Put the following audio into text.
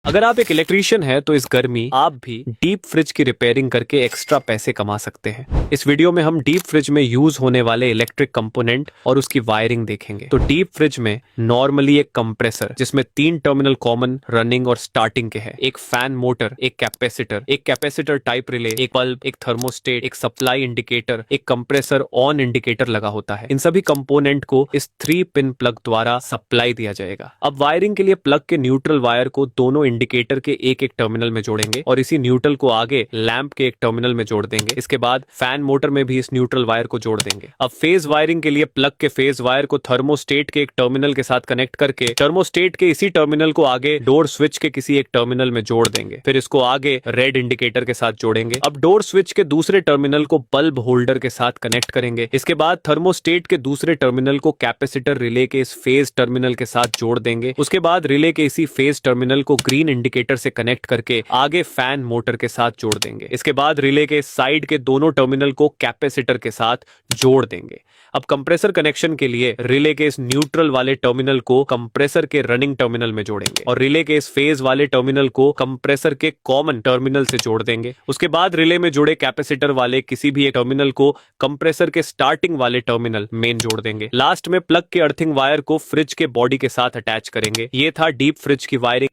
अगर आप एक इलेक्ट्रीशियन हैं तो इस गर्मी आप भी डीप फ्रिज की रिपेयरिंग करके एक्स्ट्रा पैसे कमा सकते हैं। इस वीडियो में हम डीप फ्रिज में यूज होने वाले इलेक्ट्रिक कंपोनेंट और उसकी वायरिंग देखेंगे। तो डीप फ्रिज में नॉर्मली एक कंप्रेसर जिसमें 3 टर्मिनल कॉमन, रनिंग और स्टार्टिंग के हैं, एक फैन मोटर, एक कैपेसिटर टाइप रिले, एक बल्ब, एक थर्मोस्टेट, एक सप्लाई इंडिकेटर, एक कंप्रेसर ऑन इंडिकेटर लगा होता है। इन सभी कंपोनेंट को इस 3 पिन प्लग द्वारा सप्लाई दिया जाएगा। अब वायरिंग के लिए प्लग के न्यूट्रल वायर को दोनों इंडिकेटर के एक एक टर्मिनल में जोड़ेंगे और इसी न्यूट्रल को आगे लैंप के एक टर्मिनल में जोड़ देंगे। इसके बाद फैन मोटर में भी इस न्यूट्रल वायर को जोड़ देंगे। अब फेज वायरिंग के लिए प्लग के फेज वायर को थर्मोस्टेट के एक टर्मिनल के साथ कनेक्ट करके थर्मोस्टेट के इसी टर्मिनल को आगे डोर स्विच के किसी एक टर्मिनल में जोड़ देंगे। फिर इसको आगे रेड इंडिकेटर के साथ जोड़ेंगे। अब डोर स्विच के दूसरे टर्मिनल को बल्ब होल्डर के साथ कनेक्ट करेंगे। इसके बाद थर्मोस्टेट के दूसरे टर्मिनल को कैपेसिटर रिले के इस फेज टर्मिनल के साथ जोड़ देंगे। उसके बाद रिले के इसी फेज टर्मिनल को ग्रीन इंडिकेटर से कनेक्ट करके आगे फैन मोटर के साथ जोड़ देंगे। इसके बाद रिले के साइड के दोनों टर्मिनल को कैपेसिटर के साथ जोड़ देंगे। अब कंप्रेसर कनेक्शन के लिए रिले के इस न्यूट्रल वाले टर्मिनल को कंप्रेसर के रनिंग टर्मिनल में जोड़ेंगे और रिले के इस फेज वाले टर्मिनल को कंप्रेसर के कॉमन टर्मिनल से जोड़ देंगे। उसके बाद रिले में जुड़े कैपेसिटर वाले किसी भी एक टर्मिनल को कंप्रेसर के स्टार्टिंग वाले टर्मिनल मेन जोड़ देंगे। लास्ट में प्लग के अर्थिंग वायर को फ्रिज के बॉडी के साथ अटैच करेंगे। ये था डीप फ्रिज की वायरिंग।